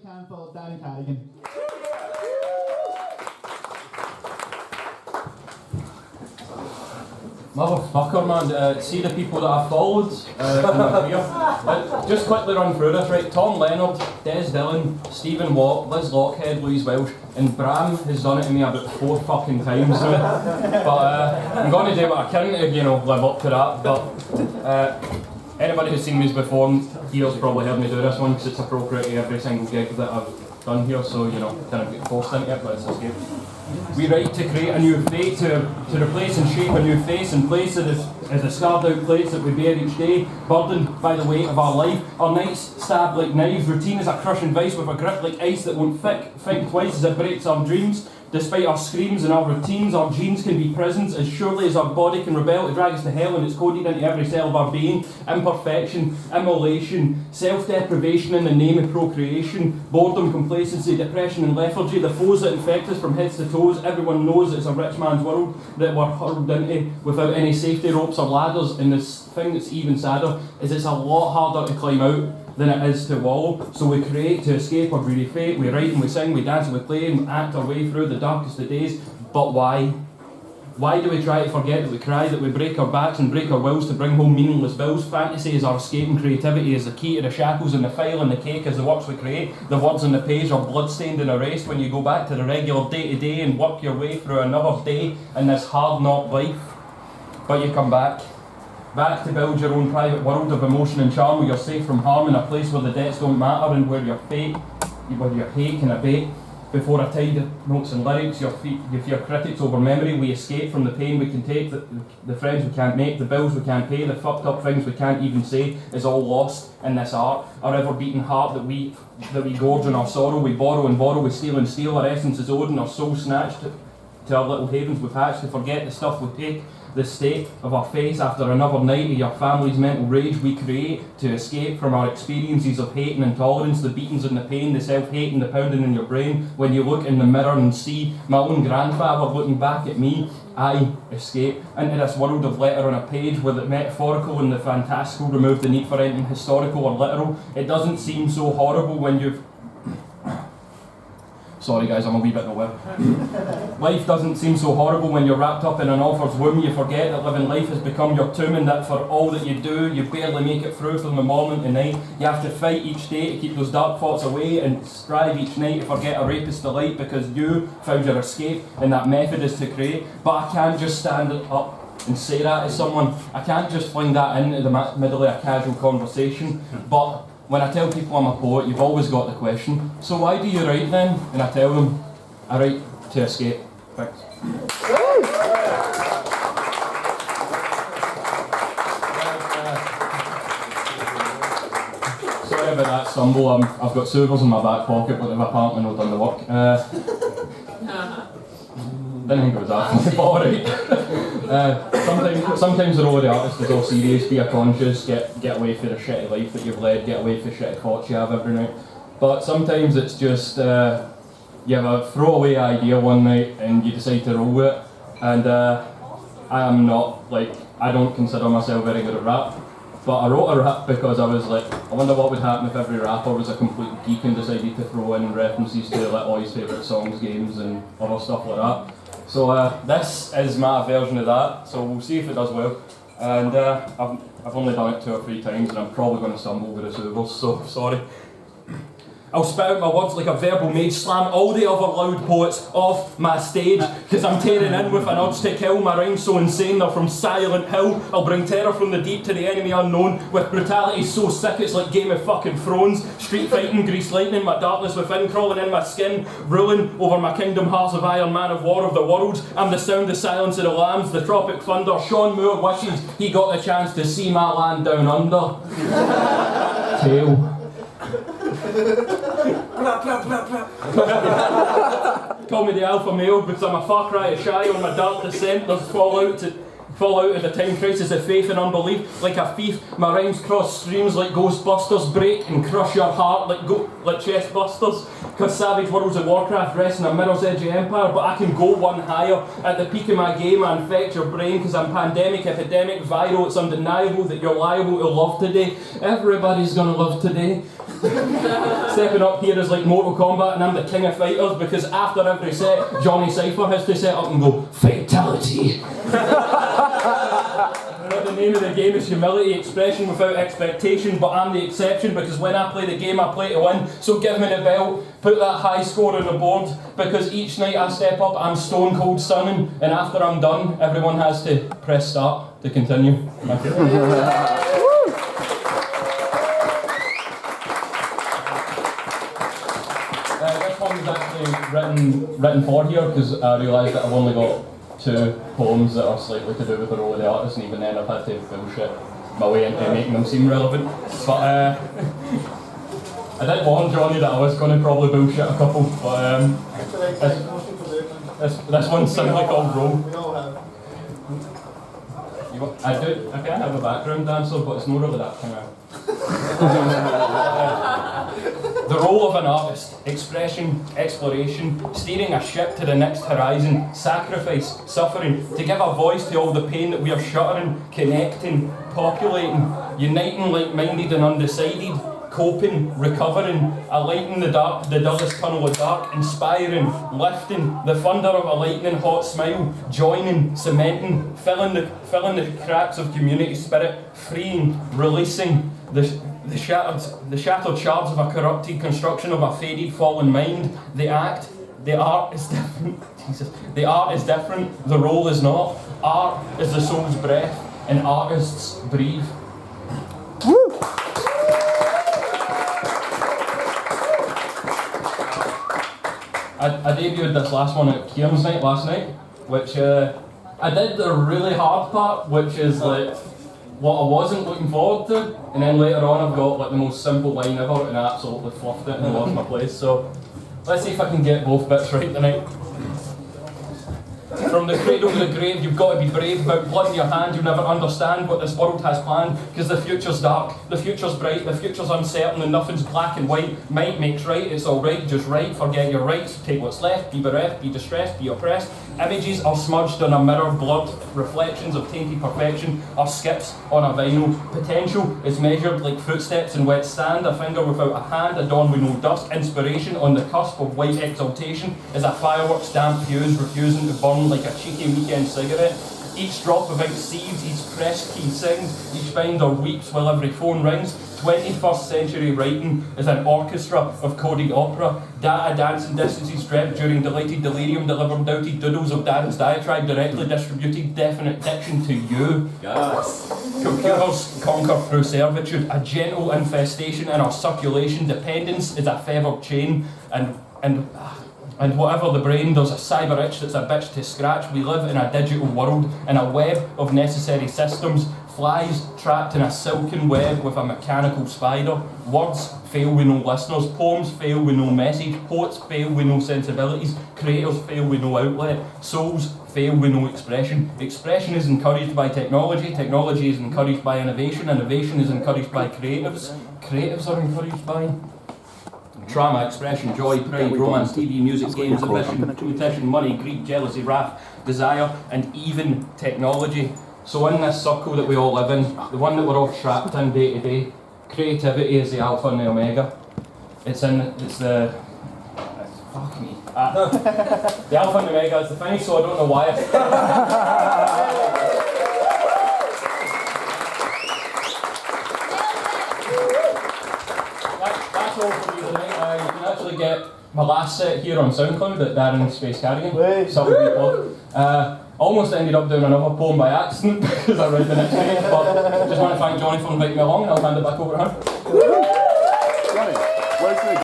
can for Darren Carrigan. Motherfucker, man. See the people that I followed in my career. Just quickly run through this, right? Tom Leonard, Des Dillon, Stephen Watt, Liz Lockhead, Louise Welsh, and Bram has done it to me about 4 fucking times now. But I'm going to do what I can to, live up to that. But anybody who's seen me before here's probably heard me do this one because it's appropriate to every single gig that I've done here, so kind of get forced into it, but it's escape. We write to create a new fate, to replace and shape a new face and place it as a scarred out place that we bear each day, burdened by the weight of our life. Our nights stab like knives, routine is a crushing vice with a grip like ice that won't think twice as it breaks our dreams. Despite our screams and our routines, our genes can be prisons as surely as our body can rebel to drag us to hell, and it's coded into every cell of our being. Imperfection, immolation, self-deprivation in the name of procreation, boredom, complacency, depression and lethargy, the foes that infect us from heads to toes. Everyone knows it's a rich man's world that we're hurled into without any safety ropes or ladders, and this thing that's even sadder is it's a lot harder to climb out than it is to wallow. So we create to escape our greedy fate, we write and we sing, we dance and we play and act our way through the darkest of days. But why? Why do we try to forget that we cry, that we break our backs and break our wills to bring home meaningless bills? Fantasy is our escape and creativity is the key to the shackles, and the file and the cake is the works we create. The words on the page are bloodstained and erased when you go back to the regular day-to-day and work your way through another day in this hard-knock life. But you come back to build your own private world of emotion and charm where you're safe from harm, in a place where the debts don't matter and where your hate can abate. Before I tidy notes and lyrics, your critics over memory, we escape from the pain we can take, the friends we can't make, the bills we can't pay, the fucked up things we can't even say is all lost in this art. Our ever-beating heart that we gorge on our sorrow, we borrow and borrow, we steal and steal, our essence is owed and our soul snatched to our little havens we've hatched, to forget the stuff we take. The state of our face after another night of your family's mental rage we create to escape from our experiences of hate and intolerance, the beatings and the pain, the self-hate and the pounding in your brain. When you look in the mirror and see my own grandfather looking back at me, I escape into this world of letter on a page where the metaphorical and the fantastical remove the need for anything historical or literal. It doesn't seem so horrible when you've... Sorry guys, I'm a wee bit aware. Life doesn't seem so horrible when you're wrapped up in an author's womb. You forget that living life has become your tomb and that for all that you do, you barely make it through from the morning to night. You have to fight each day to keep those dark thoughts away and strive each night to forget a rapist's delight because you found your escape and that method is to create. But I can't just stand up and say that to someone. I can't just fling that into the middle of a casual conversation. But when I tell people I'm a poet, you've always got the question, so why do you write then? And I tell them, I write to escape. Thanks. Sorry about that stumble, I've got servers in my back pocket, but they've apparently not done the work. Didn't think it was that, alright. Sometimes the role of the artist is all serious, be a conscious, get away from the shitty life that you've led, get away from the shitty thoughts you have every night. But sometimes it's just, you have a throwaway idea one night and you decide to roll with it. And I don't consider myself very good at rap. But I wrote a rap because I was like, I wonder what would happen if every rapper was a complete geek and decided to throw in references to all his favourite songs, games and other stuff like that. So this is my version of that, so we'll see if it does well. And I've only done it 2 or 3 times and I'm probably going to stumble with the servers, so sorry. I'll spit out my words like a verbal mage, slam all the other loud poets off my stage, cause I'm tearing in with an urge to kill. My rhymes so insane, they're from Silent Hill. I'll bring terror from the deep to the enemy unknown, with brutality so sick it's like Game of fucking Thrones. Street fighting, grease lightning, my darkness within crawling in my skin, ruling over my kingdom hearts of iron, man of war of the world. I'm the sound, the silence of the lambs, the tropic thunder. Sean Moore wishes he got the chance to see my land down under. Tail. Call me the alpha male because I'm a far cry shy on my dark descent. There's fall out of the time crisis of faith and unbelief. Like a thief, my rhymes cross streams like Ghostbusters, break and crush your heart like chest busters. Cause Savage Worlds of Warcraft rests in a mirror's edge of empire, but I can go one higher. At the peak of my game I infect your brain cause I'm pandemic, epidemic, viral. It's undeniable that you're liable to love today. Everybody's gonna love today. Stepping up here is like Mortal Kombat and I'm the king of fighters because after every set, Johnny Cypher has to set up and go, fatality. The name of the game is humility, expression without expectation, but I'm the exception because when I play the game I play to win, so give me the belt, put that high score on the board, because each night I step up I'm stone cold stunning, and after I'm done everyone has to press start to continue. Thank you. This one was actually written for here because I realised that I've only got 2 poems that are slightly to do with the role of the artist, and even then I've had to bullshit my way into making them seem relevant. But I did warn Johnny that I was going to probably bullshit a couple, but this one's simply called Role. I can have a background dancer, but it's not really that kind of... The role of an artist, expression, exploration, steering a ship to the next horizon, sacrifice, suffering, to give a voice to all the pain that we are shuttering, connecting, populating, uniting like-minded and undecided, coping, recovering, alighting the dullest tunnel of dark, inspiring, lifting, the thunder of a lightning hot smile, joining, cementing, filling the cracks of community spirit, freeing, releasing, the shattered shards of a corrupted construction of a faded fallen mind. The art is different. Jesus. The art is different, the role is not. Art is the soul's breath, and artists breathe. Woo! I debuted this last one at Kieran's night last night, which I did the really hard part, which is like what I wasn't looking forward to, and then later on I've got like the most simple line ever, and I absolutely fluffed it and lost my place. So let's see if I can get both bits right tonight. From the cradle to the grave, you've got to be brave. Without blood in your hand, you'll never understand what this world has planned, because the future's dark, the future's bright, the future's uncertain, and nothing's black and white. Might makes right, it's alright, just right, forget your rights, take what's left, be bereft, be distressed, be oppressed. Images are smudged on a mirror, blurred reflections of tainted perfection are skips on a vinyl. Potential is measured like footsteps in wet sand, a finger without a hand, adorned with no dust. Inspiration on the cusp of white exaltation is a fireworks damp fuse, refusing to burn like a cheeky weekend cigarette. Each drop without seeds, each press key sings, each binder weeps while every phone rings. 21st century writing is an orchestra of coded opera. Data dancing distances dreamt during delighted delirium, delivered doubted doodles of Darren's diatribe, directly distributed definite diction to you. Yes. Computers conquer through servitude, a gentle infestation in our circulation. Dependence is a feathered chain, and whatever the brain, there's a cyber itch that's a bitch to scratch. We live in a digital world, in a web of necessary systems. Flies trapped in a silken web with a mechanical spider. Words fail with no listeners. Poems fail with no message. Poets fail with no sensibilities. Creators fail with no outlet. Souls fail with no expression. Expression is encouraged by technology. Technology is encouraged by innovation. Innovation is encouraged by creatives. Creatives are encouraged by trauma, expression, joy, pride, romance, TV, music, games, ambition, competition, money, greed, jealousy, wrath, desire, and even technology. So in this circle that we all live in, the one that we're all trapped in day to day, creativity is the alpha and the omega. Fuck me. The alpha and the omega is the thing, so I don't know why. That's all for me tonight. You can actually get my last set here on SoundCloud at Darren Carrigan. Almost ended up doing another poem by accident because I read the next page, but just want to thank Johnny for inviting me along, and I'll hand it back over to him.